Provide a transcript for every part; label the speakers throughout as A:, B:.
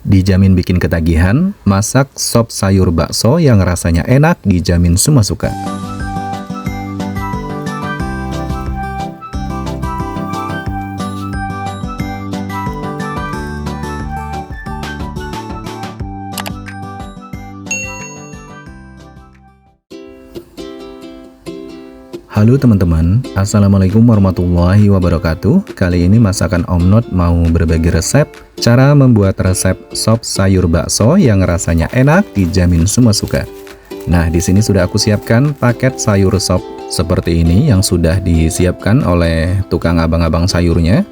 A: Dijamin bikin ketagihan, masak sop sayur bakso yang rasanya enak dijamin semua suka. Halo teman-teman, Assalamualaikum warahmatullahi wabarakatuh. Kali ini masakan Om Not mau berbagi resep cara membuat resep sop sayur bakso yang rasanya enak dijamin semua suka. Nah, di sini sudah aku siapkan paket sayur sop seperti ini yang sudah disiapkan oleh tukang abang-abang sayurnya.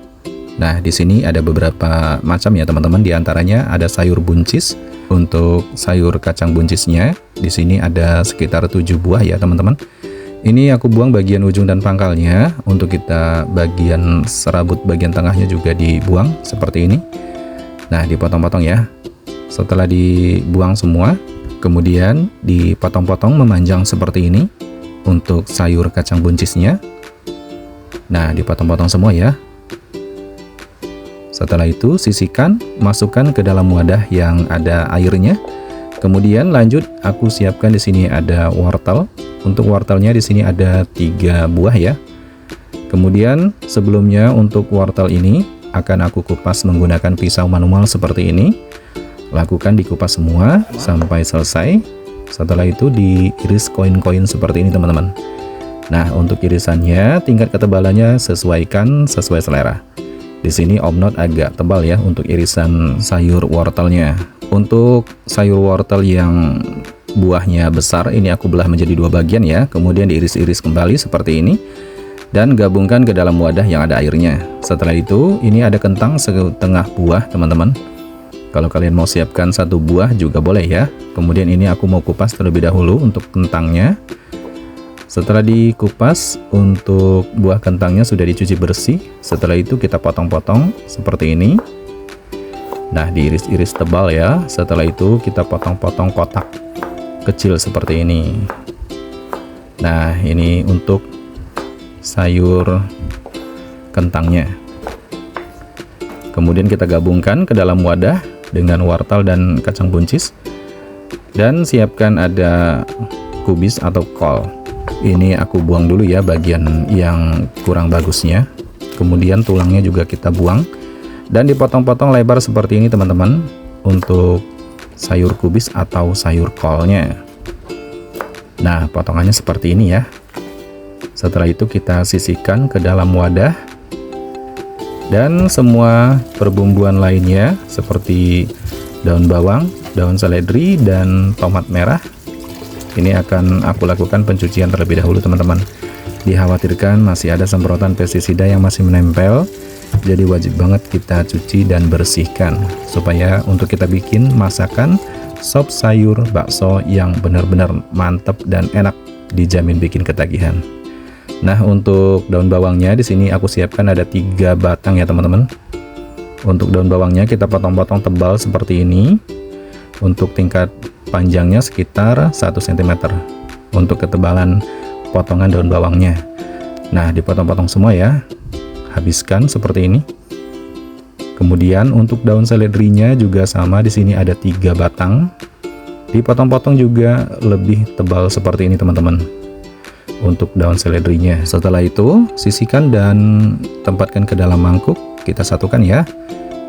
A: Nah, di sini ada beberapa macam ya teman-teman. Di antaranya ada sayur buncis. Untuk sayur kacang buncisnya, di sini ada sekitar 7 buah ya teman-teman. Ini aku buang bagian ujung dan pangkalnya. Untuk kita bagian serabut bagian tengahnya juga dibuang seperti ini. Nah, dipotong-potong ya. Setelah dibuang semua, kemudian dipotong-potong memanjang seperti ini untuk sayur kacang buncisnya. Nah, dipotong-potong semua ya. Setelah itu sisihkan, masukkan ke dalam wadah yang ada airnya. Kemudian lanjut aku siapkan di sini ada wortel. Untuk wortelnya di sini ada 3 buah ya. Kemudian sebelumnya untuk wortel ini akan aku kupas menggunakan pisau manual seperti ini. Lakukan dikupas semua sampai selesai. Setelah itu diiris koin-koin seperti ini teman-teman. Nah, untuk irisannya tingkat ketebalannya sesuaikan sesuai selera. Di sini Om Not agak tebal ya untuk irisan sayur wortelnya. Untuk sayur wortel yang buahnya besar ini aku belah menjadi 2 bagian ya, kemudian diiris-iris kembali seperti ini dan gabungkan ke dalam wadah yang ada airnya. Setelah itu ini ada kentang setengah buah teman-teman. Kalau kalian mau siapkan 1 buah juga boleh ya. Kemudian ini aku mau kupas terlebih dahulu untuk kentangnya. Setelah dikupas, untuk buah kentangnya sudah dicuci bersih. Setelah itu kita potong-potong seperti ini. Nah, diiris-iris tebal ya. Setelah itu kita potong-potong kotak kecil seperti ini. Nah, ini untuk sayur kentangnya. Kemudian kita gabungkan ke dalam wadah dengan wortel dan kacang buncis. Dan siapkan ada kubis atau kol. Ini aku buang dulu ya bagian yang kurang bagusnya. Kemudian tulangnya juga kita buang. Dan dipotong-potong lebar seperti ini teman-teman. Untuk sayur kubis atau sayur kolnya. Nah, potongannya seperti ini ya. Setelah itu kita sisihkan ke dalam wadah. Dan semua perbumbuan lainnya seperti daun bawang, daun seledri, dan tomat merah. Ini akan aku lakukan pencucian terlebih dahulu teman-teman. Dikhawatirkan masih ada semprotan pestisida yang masih menempel. Jadi wajib banget kita cuci dan bersihkan supaya untuk kita bikin masakan sop sayur bakso yang benar-benar mantap dan enak dijamin bikin ketagihan. Nah, untuk daun bawangnya di sini aku siapkan ada 3 batang ya teman-teman. Untuk daun bawangnya kita potong-potong tebal seperti ini. Untuk tingkat panjangnya sekitar 1 cm untuk ketebalan potongan daun bawangnya. Nah, dipotong-potong semua ya. Habiskan seperti ini. Kemudian untuk daun seledrinya juga sama, di sini ada 3 batang. Dipotong-potong juga lebih tebal seperti ini teman-teman. Untuk daun seledrinya. Setelah itu sisihkan dan tempatkan ke dalam mangkuk. Kita satukan ya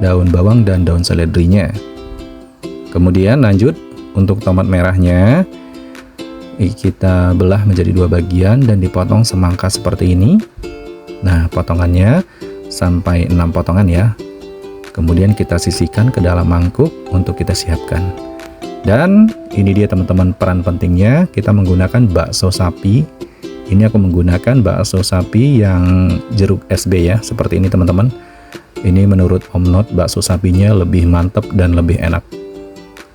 A: daun bawang dan daun seledrinya. Kemudian lanjut untuk tomat merahnya. Kita belah menjadi 2 bagian dan dipotong semangka seperti ini. Nah, potongannya sampai 6 potongan ya. Kemudian kita sisihkan ke dalam mangkuk untuk kita siapkan. Dan ini dia teman-teman peran pentingnya, kita menggunakan bakso sapi. Ini aku menggunakan bakso sapi yang jeruk SB ya, seperti ini teman-teman. Ini menurut Om Not bakso sapinya lebih mantap dan lebih enak.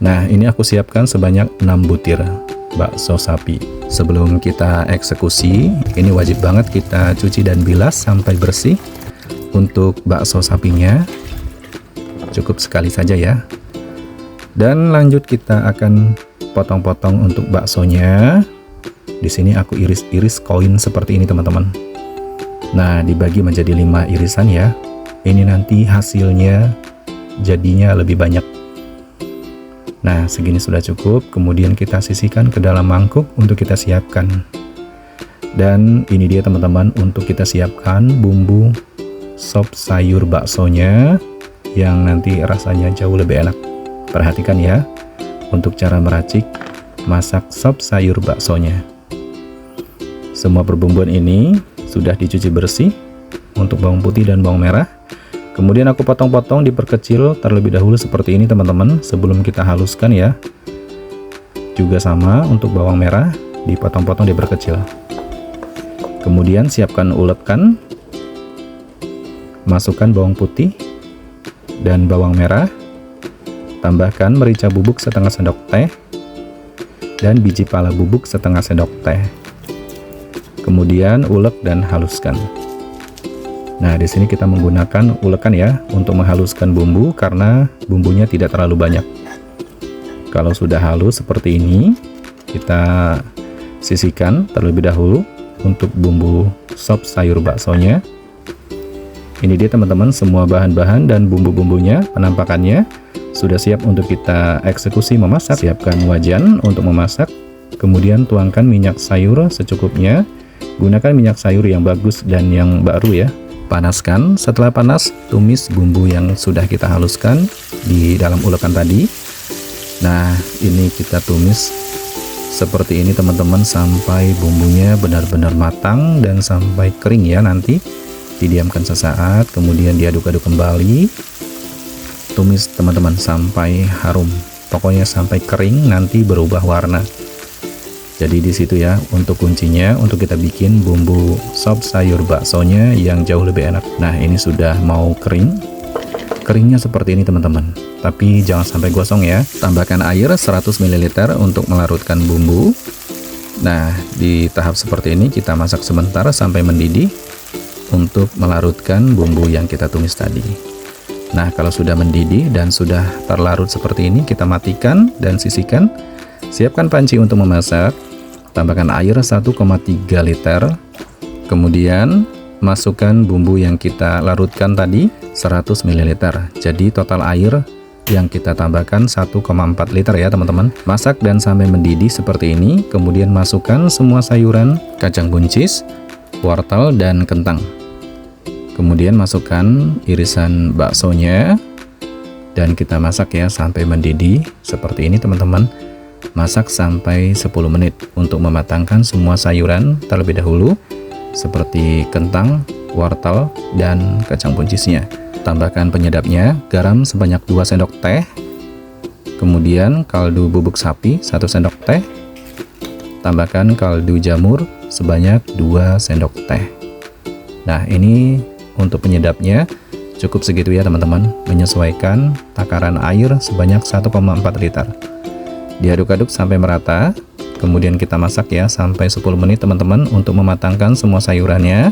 A: Nah, ini aku siapkan sebanyak 6 butir bakso sapi. Sebelum kita eksekusi, ini wajib banget kita cuci dan bilas sampai bersih. Untuk bakso sapinya cukup sekali saja ya. Dan lanjut kita akan potong-potong untuk baksonya. Di sini aku iris-iris koin seperti ini teman-teman. Nah, dibagi menjadi 5 irisan ya. Ini nanti hasilnya jadinya lebih banyak. Nah, segini sudah cukup. Kemudian kita sisihkan ke dalam mangkuk untuk kita siapkan. Dan ini dia teman-teman, untuk kita siapkan bumbu sop sayur baksonya yang nanti rasanya jauh lebih enak. Perhatikan ya, untuk cara meracik masak sop sayur baksonya. Semua perbumbuan ini sudah dicuci bersih untuk bawang putih dan bawang merah. Kemudian aku potong-potong, diperkecil terlebih dahulu seperti ini teman-teman, sebelum kita haluskan ya. Juga sama untuk bawang merah, dipotong-potong, diperkecil. Kemudian siapkan ulekan, masukkan bawang putih dan bawang merah, tambahkan merica bubuk setengah sendok teh dan biji pala bubuk setengah sendok teh. Kemudian ulek dan haluskan. Nah, di sini kita menggunakan ulekan ya untuk menghaluskan bumbu karena bumbunya tidak terlalu banyak. Kalau sudah halus seperti ini, kita sisihkan terlebih dahulu untuk bumbu sop sayur baksonya. Ini dia teman-teman, semua bahan-bahan dan bumbu-bumbunya, penampakannya sudah siap untuk kita eksekusi memasak. Siapkan wajan untuk memasak, kemudian tuangkan minyak sayur secukupnya. Gunakan minyak sayur yang bagus dan yang baru ya. Panaskan, setelah panas tumis bumbu yang sudah kita haluskan di dalam ulekan tadi. Nah, ini kita tumis seperti ini teman-teman sampai bumbunya benar-benar matang dan sampai kering ya. Nanti didiamkan sesaat, kemudian diaduk-aduk kembali. Tumis teman-teman sampai harum, pokoknya sampai kering, nanti berubah warna. Jadi di situ ya untuk kuncinya untuk kita bikin bumbu sop sayur baksonya yang jauh lebih enak. Nah, ini sudah mau kering. Keringnya seperti ini teman-teman. Tapi jangan sampai gosong ya. Tambahkan air 100 ml untuk melarutkan bumbu. Nah, di tahap seperti ini kita masak sebentar sampai mendidih untuk melarutkan bumbu yang kita tumis tadi. Nah, kalau sudah mendidih dan sudah terlarut seperti ini, kita matikan dan sisihkan. Siapkan panci untuk memasak. Tambahkan air 1,3 liter. Kemudian masukkan bumbu yang kita larutkan tadi 100 ml. Jadi total air yang kita tambahkan 1,4 liter ya teman-teman. Masak dan sampai mendidih seperti ini. Kemudian masukkan semua sayuran, kacang buncis, wortel dan kentang. Kemudian masukkan irisan baksonya dan kita masak ya sampai mendidih seperti ini teman-teman. Masak sampai 10 menit untuk mematangkan semua sayuran terlebih dahulu seperti kentang, wortel dan kacang buncisnya. Tambahkan penyedapnya, garam sebanyak 2 sendok teh. Kemudian kaldu bubuk sapi 1 sendok teh. Tambahkan kaldu jamur sebanyak 2 sendok teh. Nah, ini untuk penyedapnya cukup segitu ya teman-teman, menyesuaikan takaran air sebanyak 1,4 liter. Diaduk-aduk sampai merata, kemudian kita masak ya sampai 10 menit teman-teman untuk mematangkan semua sayurannya.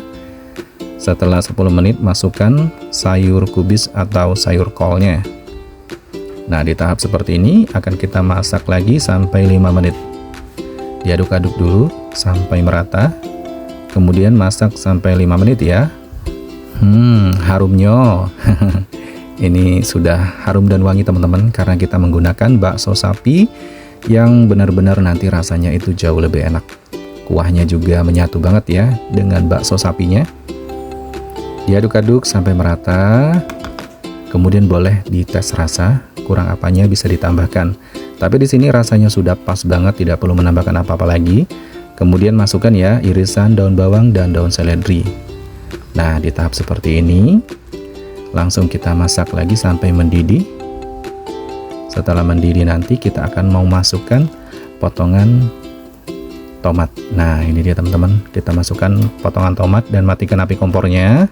A: Setelah 10 menit masukkan sayur kubis atau sayur kolnya. Nah, di tahap seperti ini akan kita masak lagi sampai 5 menit. Diaduk-aduk dulu sampai merata, kemudian masak sampai 5 menit ya. Harumnya. Ini sudah harum dan wangi teman-teman karena kita menggunakan bakso sapi yang benar-benar nanti rasanya itu jauh lebih enak. Kuahnya juga menyatu banget ya dengan bakso sapinya. Diaduk-aduk sampai merata. Kemudian boleh dites rasa, kurang apanya bisa ditambahkan. Tapi di sini rasanya sudah pas banget, tidak perlu menambahkan apa-apa lagi. Kemudian masukkan ya irisan daun bawang dan daun seledri. Nah, di tahap seperti ini langsung kita masak lagi sampai mendidih. Setelah mendidih nanti kita akan mau masukkan potongan tomat. Nah, ini dia teman-teman, kita masukkan potongan tomat dan matikan api kompornya.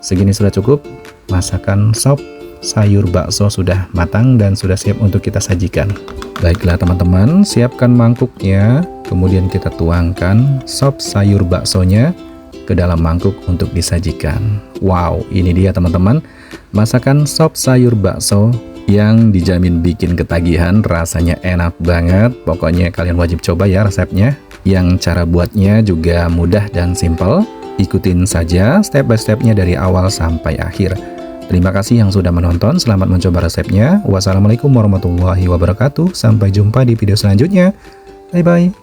A: Segini sudah cukup. Masakan sop sayur bakso sudah matang dan sudah siap untuk kita sajikan. Baiklah teman-teman, siapkan mangkuknya. Kemudian kita tuangkan sop sayur baksonya ke dalam mangkuk untuk disajikan. Wow, ini dia teman-teman, masakan sop sayur bakso yang dijamin bikin ketagihan, rasanya enak banget. Pokoknya kalian wajib coba ya resepnya. Yang cara buatnya juga mudah dan simple. Ikutin saja step by stepnya dari awal sampai akhir. Terima kasih yang sudah menonton, selamat mencoba resepnya. Wassalamualaikum warahmatullahi wabarakatuh. Sampai jumpa di video selanjutnya. Bye-bye.